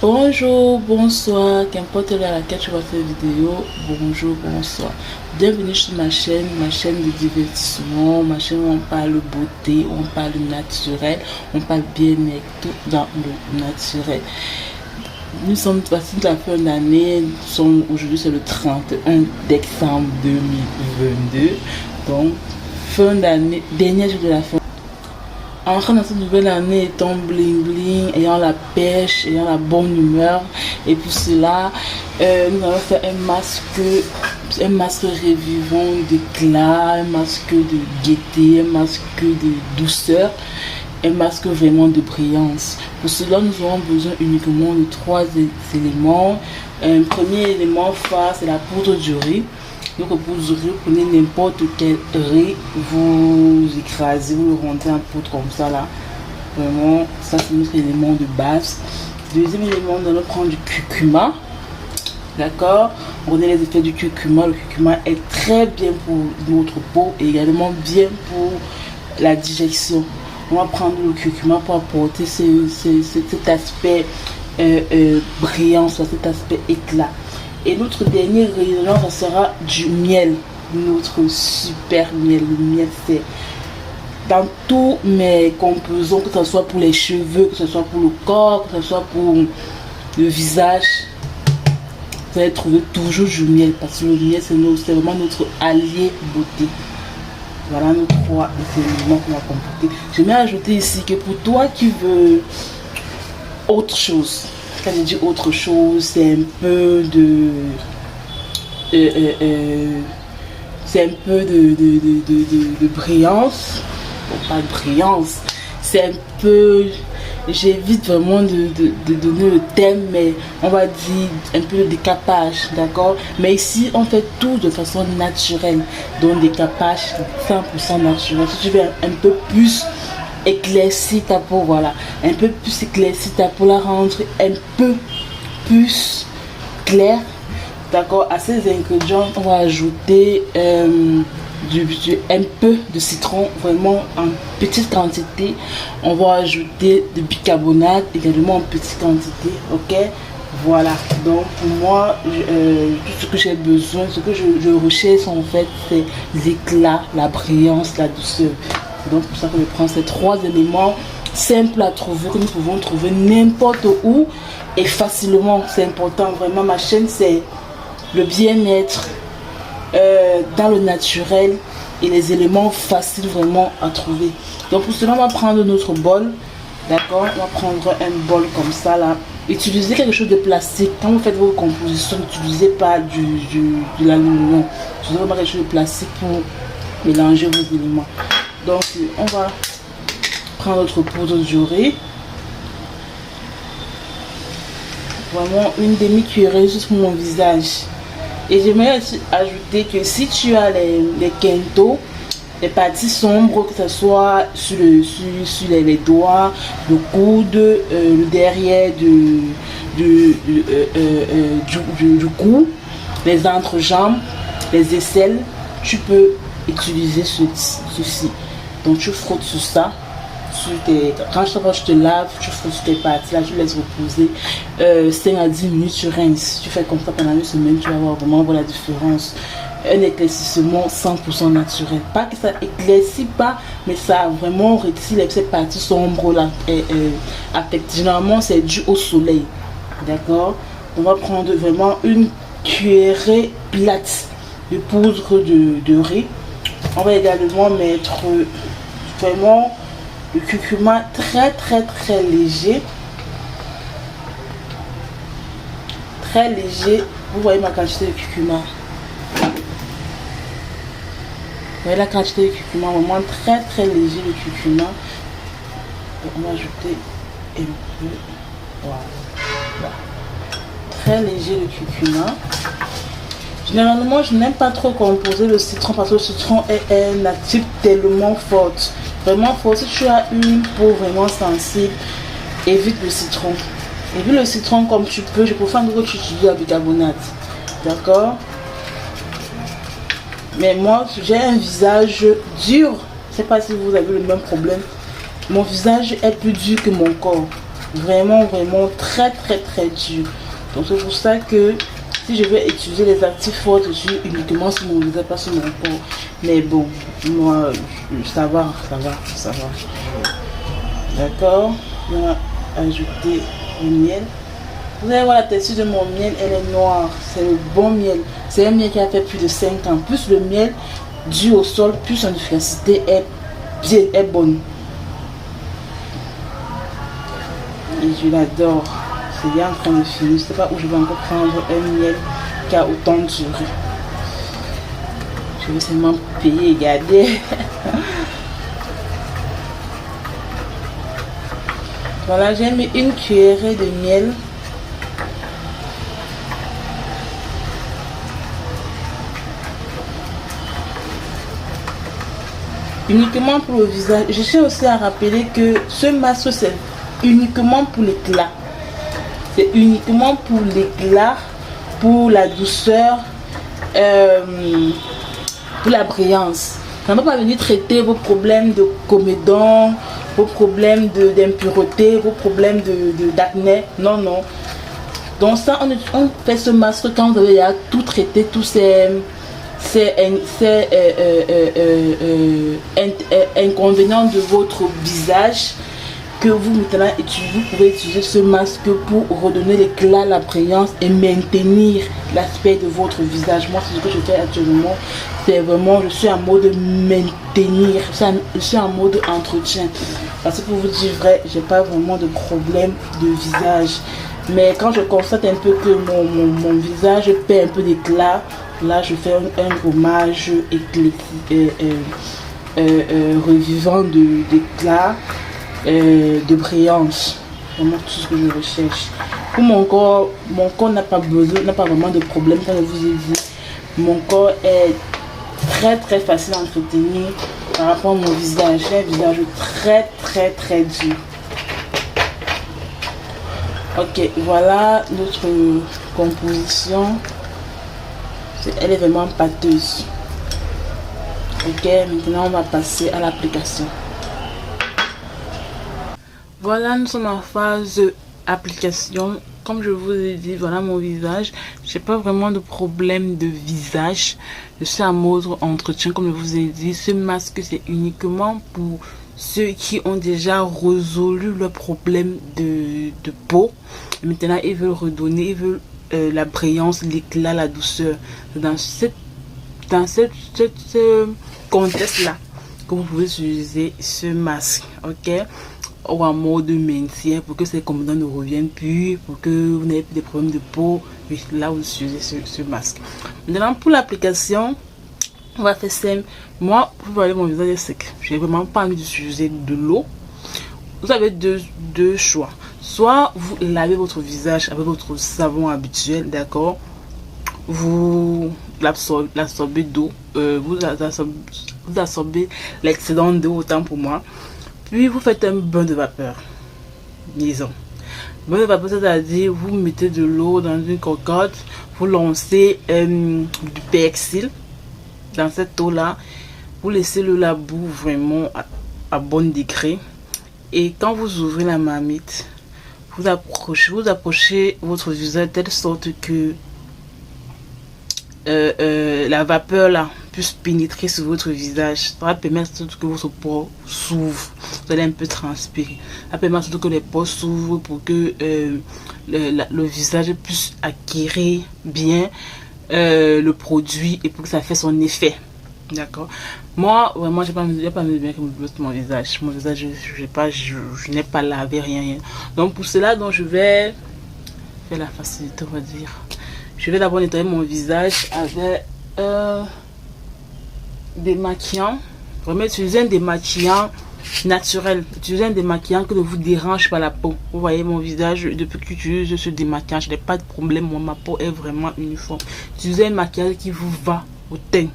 Bonjour, bonsoir, qu'importe l'heure à laquelle tu vois cette vidéo, bonjour, bonsoir. Bienvenue sur ma chaîne de divertissement, ma chaîne où on parle beauté, où on parle naturel, on parle bien-être, tout dans le naturel. Nous sommes passés de la fin d'année, aujourd'hui c'est le 31 décembre 2022, donc fin d'année, dernier jour de la fin. Entrer dans cette nouvelle année étant bling bling, ayant la pêche, ayant la bonne humeur. Et pour cela, nous allons faire un masque revivant d'éclat, un masque de gaieté, un masque de douceur, un masque vraiment de brillance. Pour cela, nous aurons besoin uniquement de 3 éléments. Un premier élément phare, c'est la poudre du riz. Donc pour du riz, prenez n'importe quel riz, vous écrasez, vous le rendez en poudre comme ça là. Vraiment, ça c'est notre élément de base. Deuxième élément, nous allons prendre du curcuma. D'accord, on connaît les effets du curcuma. Le curcuma est très bien pour notre peau et également bien pour la digestion. On va prendre le curcuma pour apporter cet aspect brillant, cet aspect éclat. Et notre dernier ingrédient, ça sera du miel. Notre super miel. Le miel, c'est dans tous mes composants, que ce soit pour les cheveux, que ce soit pour le corps, que ce soit pour le visage. Vous allez trouver toujours du miel parce que le miel, c'est vraiment notre allié beauté. Voilà nos 3 éléments qu'on va compléter. Je vais ajouter ici que pour toi qui veux autre chose, quand je dis autre chose, c'est un peu de c'est un peu de brillance, bon, pas de brillance, c'est un peu, j'évite vraiment de donner le thème, mais on va dire un peu de décapage, d'accord. Mais ici on fait tout de façon naturelle, donc décapage 100% naturel. Si tu veux un peu plus éclaircir ta peau, voilà, un peu plus éclaircir ta peau, la rendre un peu plus claire, d'accord. À ces ingrédients on va ajouter un peu de citron, vraiment en petite quantité. On va ajouter du bicarbonate également en petite quantité, ok. Voilà, donc pour moi tout ce que j'ai besoin, ce que je recherche en fait, c'est l'éclat, la brillance, la douceur. Donc pour ça que je prends ces 3 éléments simples à trouver, que nous pouvons trouver n'importe où et facilement. C'est important, vraiment ma chaîne c'est le bien-être dans le naturel et les éléments faciles vraiment à trouver. Donc pour cela on va prendre notre bol, d'accord. On va prendre un bol comme ça là. Utilisez quelque chose de plastique. Quand vous faites vos compositions, n'utilisez pas de l'aluminium. Utilisez vraiment quelque chose de plastique pour mélanger vos éléments. Donc on va prendre notre poudre du riz, vraiment une demi-cuillerée juste pour mon visage. Et j'aimerais aussi ajouter que si tu as les quintaux, les parties sombres, que ce soit sur les doigts, le coude, le derrière du cou, les entrejambes, les aisselles, tu peux utiliser ceci. Donc tu frottes sur ça, quand je te lave, tu frottes sur tes parties là, tu laisses reposer 5 à 10 minutes, tu rinces. Tu fais comme ça pendant une semaine, tu vas vraiment voir la différence. Un éclaircissement 100% naturel. Pas que ça éclaircit pas, mais ça vraiment retire ces parties sombres là. Généralement c'est dû au soleil. D'accord. On va prendre vraiment une cuillerée plate de poudre de riz. On va également mettre vraiment le curcuma très léger. Très léger. Vous voyez ma quantité de curcuma. Vous voyez la quantité de curcuma, vraiment très léger le curcuma. Et on va ajouter un peu. Voilà. Très léger le curcuma. Généralement, je n'aime pas trop composer le citron parce que le citron est un actif tellement fort. Vraiment fort. Si tu as une peau vraiment sensible, évite le citron. Évite le citron comme tu peux. Je préfère que tu utilises le bicarbonate. D'accord? Mais moi, j'ai un visage dur. Je ne sais pas si vous avez le même problème. Mon visage est plus dur que mon corps. vraiment très dur. Donc c'est pour ça que si je vais utiliser les actifs forts, je suis uniquement sur mon visage, pas sur mon corps. Mais bon, moi, ça va. D'accord. On va ajouter le miel. Vous allez voir la texture de mon miel, elle est noire. C'est le bon miel. C'est un miel qui a fait plus de 5 ans. Plus le miel dû au sol, plus son efficacité est bonne. Et je l'adore. C'est bien en train de finir. Je ne sais pas où je vais encore prendre un miel qui a autant duré. Je vais seulement payer et garder. Voilà, j'ai mis une cuillerée de miel. Uniquement pour le visage. Je tiens aussi à rappeler que ce masque, c'est uniquement pour l'éclat. C'est uniquement pour l'éclat, pour la douceur, pour la brillance. Ça ne va pas venir traiter vos problèmes de comédon, vos problèmes d'impureté, vos problèmes d'acné. Non. Donc ça, on fait ce masque quand vous avez tout traité, tous ces inconvénients de votre visage, que vous maintenant vous pouvez utiliser ce masque pour redonner l'éclat, la brillance et maintenir l'aspect de votre visage. Moi, c'est ce que je fais actuellement. C'est vraiment, je suis en mode maintenir, je suis en mode entretien. Parce que pour vous dire vrai, j'ai pas vraiment de problème de visage. Mais quand je constate un peu que mon visage perd un peu d'éclat, là je fais un gommage revivant d'éclat, de brillance. Vraiment tout ce que je recherche. Pour mon corps n'a pas vraiment de problème. Comme je vous ai dit, mon corps est très facile à entretenir par rapport à mon visage. J'ai un visage très dur. Ok, voilà notre composition. Elle est vraiment pâteuse. Ok, maintenant on va passer à l'application. Voilà, nous sommes en phase application. Comme je vous ai dit, voilà mon visage. J'ai pas vraiment de problème de visage. Je suis en mode entretien, comme je vous ai dit. Ce masque, c'est uniquement pour ceux qui ont déjà résolu le problème de peau. Et maintenant, ils veulent redonner, ils veulent la brillance, l'éclat, la douceur. Dans ce contexte-là que vous pouvez utiliser ce masque, ok? Ou en mode maintien pour que ces comédons ne reviennent plus, pour que vous n'ayez plus de problèmes de peau. Oui, là, vous utilisez ce masque. Maintenant, pour l'application, on va faire simple. Moi, vous voyez, mon visage est sec. J'ai vraiment pas envie d'utiliser de l'eau. Vous avez deux choix. Soit vous lavez votre visage avec votre savon habituel, d'accord? Vous l'absorbez d'eau, vous absorbez l'excédent d'eau, autant pour moi. Puis vous faites un bain de vapeur, disons. Bain de vapeur, c'est-à-dire vous mettez de l'eau dans une cocotte, vous lancez du persil dans cette eau-là, vous laissez le labou vraiment à bon degré. Et quand vous ouvrez la marmite, vous approchez votre visage de telle sorte que la vapeur là puisse pénétrer sur votre visage. Ça va permettre que votre peau s'ouvre. Vous allez un peu transpirer. Ça permet surtout que les pores s'ouvrent pour que le visage puisse acquérir bien le produit et pour que ça fasse son effet. D'accord. Moi, vraiment, j'ai pas mis bien que mon visage. Mon visage, je n'ai pas lavé rien. Donc, pour cela, donc, je vais faire la facilité, on va dire. Je vais d'abord nettoyer mon visage avec démaquillant. Vraiment, utiliser un démaquillant naturel. Utilisez un démaquillant qui ne vous dérange pas la peau. Vous voyez mon visage, depuis que j'utilise ce démaquillant, je n'ai pas de problème. Moi, ma peau est vraiment uniforme. Utilisez un maquillage qui vous va au teint.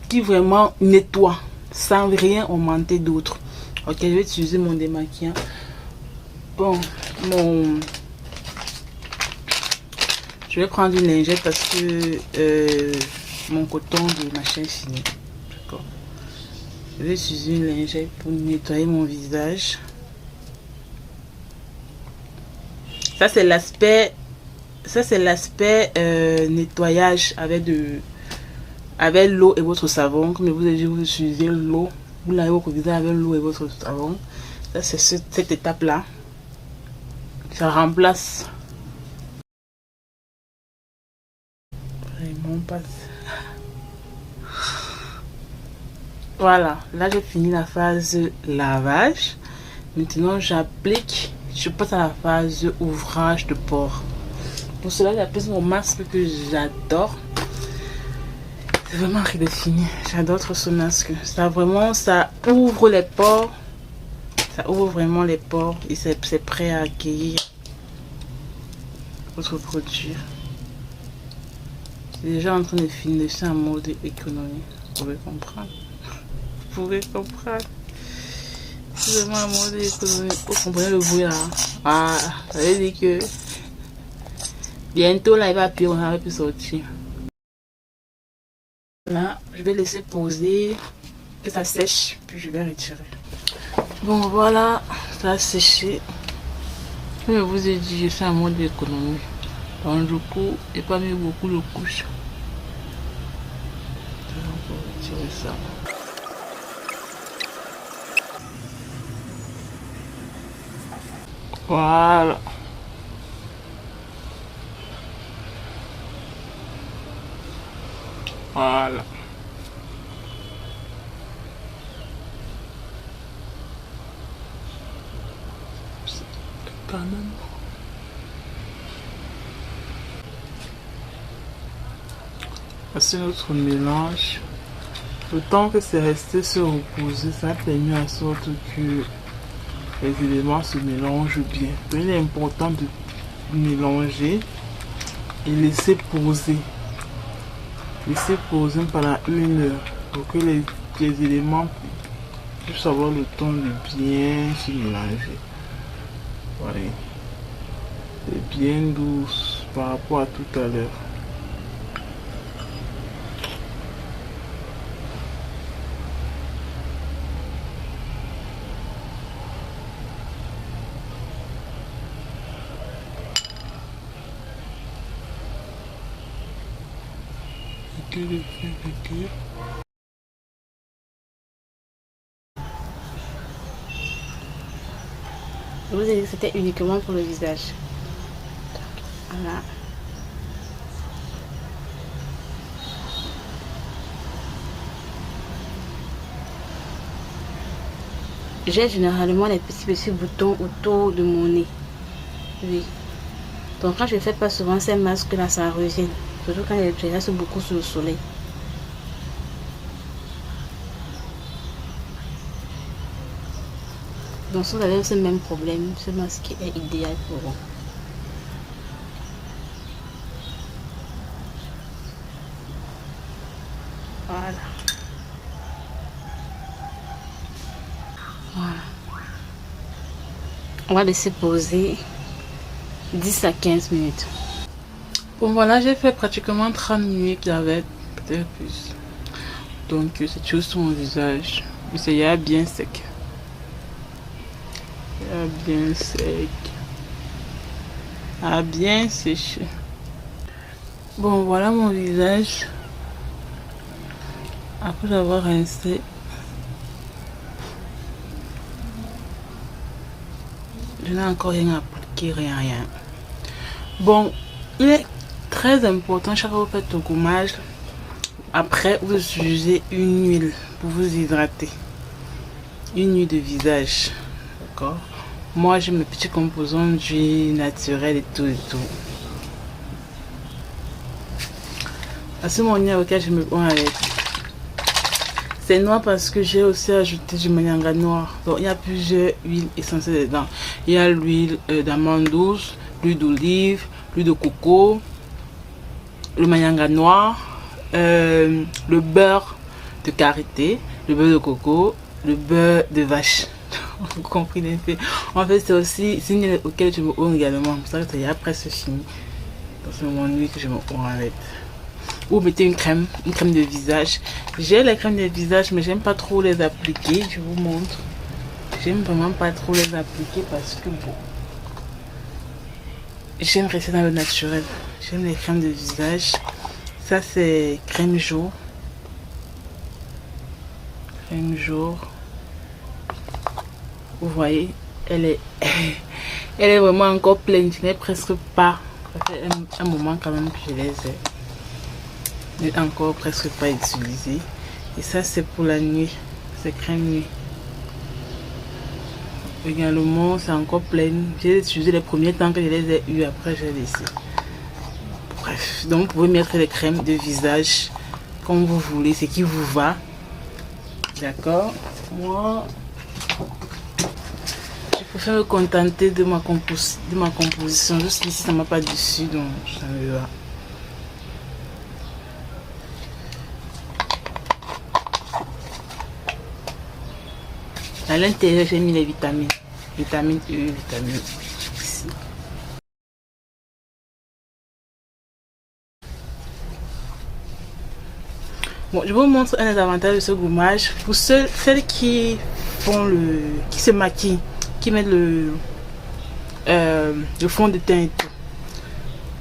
Qui vraiment nettoie sans rien augmenter d'autre. Ok, je vais utiliser mon démaquillant. Bon, je vais prendre une lingette parce que mon coton de machin est fini. D'accord. Je vais utiliser une lingette pour nettoyer mon visage. Ça c'est l'aspect nettoyage avec l'eau et votre savon. Comme je vous ai dit, vous utilisez l'eau, vous lavez votre visage avec l'eau et votre savon. Ça c'est cette étape là. Ça remplace vraiment pas. Voilà, là j'ai fini la phase lavage. Maintenant j'applique, je passe à la phase ouvrage de pores. Pour cela j'applique mon masque que j'adore. C'est vraiment redéfini. J'adore ce masque. Ça vraiment, ça ouvre les pores. Ça ouvre vraiment les pores et c'est prêt à accueillir votre produit. C'est déjà en train de finir, c'est en mode économie. Vous pouvez comprendre. Vous pouvez comprendre. C'est vraiment un mode économie. Vous comprenez le bruit là. Ah, ça veut dire que bientôt là il va plus, on va plus sortir. Là, je vais laisser poser, que ça sèche, puis je vais retirer. Bon voilà, ça a séché. Comme je vous ai dit, je fais un mode d'économie. Donc du coup, j'ai pas mis beaucoup de couches. On va retirer ça. Voilà. Voilà. Quand même. C'est notre mélange. Le temps que c'est resté se reposer, ça a permis à sorte que les éléments se mélangent bien. Donc il est important de mélanger et laisser poser. Laisser poser pendant 1 heure pour que les éléments puissent avoir le temps de bien se mélanger. Voyez. C'est bien douce par rapport à tout à l'heure. Je vous ai dit que c'était uniquement pour le visage. Voilà. J'ai généralement les petits boutons autour de mon nez. Oui. Donc quand je ne fais pas souvent ces masques là, ça revient. Surtout quand je reste beaucoup sous le soleil. Donc si vous avez ce même problème, ce masque est idéal pour vous. Voilà. Voilà. On va laisser poser 10 à 15 minutes. Bon voilà, j'ai fait pratiquement 30 minutes avec, peut-être plus. Donc c'est juste sur mon visage. Mais c'est bien sec. Bien sec. Bien séché. Bon voilà mon visage. Après avoir rincé. Je n'ai encore rien appliqué, rien. Bon, il est très important chaque fois que vous faites le gommage. Après, vous utilisez une huile pour vous hydrater. Une huile de visage. D'accord? Moi, j'ai mes petits composants d'huile naturelle et tout. C'est mon huile auquel je me prends avec. C'est noir parce que j'ai aussi ajouté du mayanga noir. Donc, il y a plusieurs huiles essentielles dedans. Il y a l'huile d'amande douce, l'huile d'olive, l'huile de coco, le mayanga noir, le beurre de karité, le beurre de coco, le beurre de vache. Vous comprenez les faits. En fait, c'est aussi signe auquel je me honte également. C'est ça que c'est presque fini. Donc, c'est mon huile que je me honte avec. Ou mettez une crème de visage. J'ai les crèmes de visage, mais j'aime pas trop les appliquer. Je vous montre. J'aime vraiment pas trop les appliquer parce que bon. j'aime rester dans le naturel. J'aime les crèmes de visage. Ça c'est crème jour. Crème jour. Vous voyez, elle est elle est vraiment encore pleine. Je n'ai presque pas. Ça fait un moment quand même que je les ai. Je n'ai encore presque pas utilisé. Et ça c'est pour la nuit. C'est crème nuit. Également, c'est encore pleine. J'ai utilisé les premiers temps que je les ai eu. Après, j'ai laissé. Bref, donc vous pouvez mettre les crèmes de visage comme vous voulez, ce qui vous va. D'accord. Moi, je préfère me contenter de ma composition. Juste ici, ça m'a pas dessus, donc ça me va. À l'intérieur, j'ai mis les vitamines. Vitamine E, vitamine C. Bon, je vous montre un des avantages de ce gommage. Pour celles qui qui se maquillent, qui mettent le fond de teint et tout.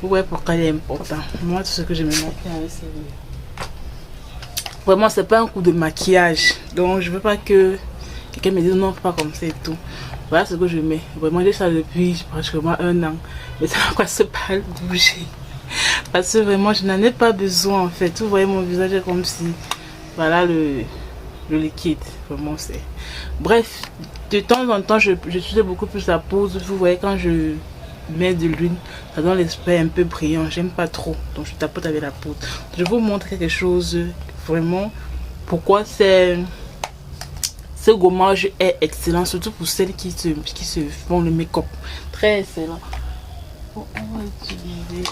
Vous voyez pourquoi il est important. Moi, tout ce que je me maquille avec, c'est vraiment, c'est pas un coup de maquillage. Donc, je veux pas que quelqu'un me dise non, pas comme ça et tout. Voilà ce que je mets. Vraiment, j'ai ça depuis pratiquement 1 an. Mais ça va se pas bouger. Parce que vraiment, je n'en ai pas besoin en fait. Vous voyez, mon visage est comme si. Voilà le liquide. Vraiment, c'est. Bref, de temps en temps, je suis beaucoup plus la pose. Vous voyez, quand je mets de l'huile, ça donne l'aspect un peu brillant. J'aime pas trop. Donc, je tapote avec la poudre. Je vous montre quelque chose vraiment. Pourquoi ce gommage est excellent, surtout pour celles qui se font le make-up. Très excellent. Bon, on va utiliser.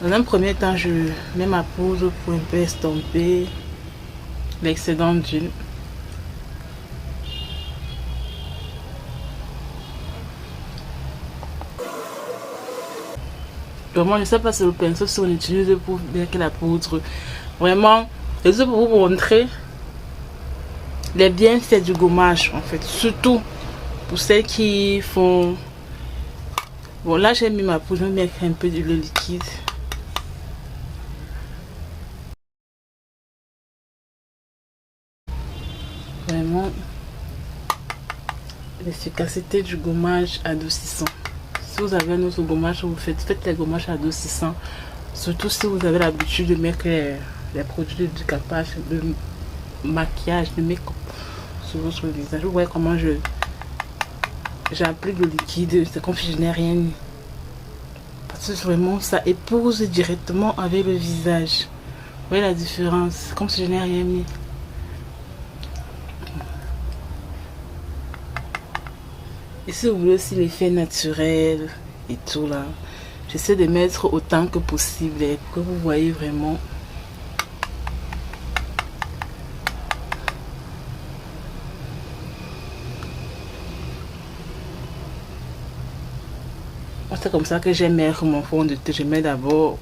Dans un premier temps, je mets ma poudre pour un peu estomper l'excédent d'huile. Vraiment, je ne sais pas si le pinceau si on utilise pour mettre la poudre. Vraiment, c'est juste pour vous montrer les bienfaits du gommage en fait. Surtout pour celles qui font. Bon, là j'ai mis ma poudre, je vais mettre un peu d'huile liquide. Vraiment, l'efficacité du gommage adoucissant. Si vous avez un autre gommage, vous faites les gommages adoucissants. Surtout si vous avez l'habitude de mettre les produits de capage, de maquillage, de make-up sur votre visage. Vous voyez comment j'applique le liquide, c'est comme si je n'ai rien mis. Parce que vraiment, ça épouse directement avec le visage. Vous voyez la différence, c'est comme si je n'ai rien mis. Et si vous voulez aussi l'effet naturel et tout là, j'essaie de mettre autant que possible et que vous voyez vraiment. C'est comme ça que j'aime mettre mon fond de teint. Je mets d'abord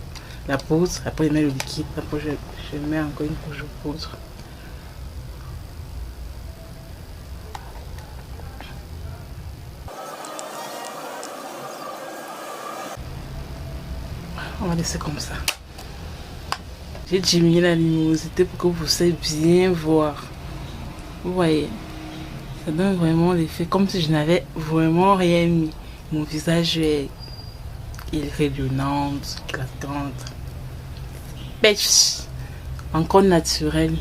la poudre, après je mets le liquide, après je mets encore une couche de poudre. On va laisser comme ça. J'ai diminué la luminosité pour que vous puissiez bien voir. Vous voyez, ça donne vraiment l'effet comme si je n'avais vraiment rien mis. Mon visage est rayonnant, éclatante. Pêche, encore naturel.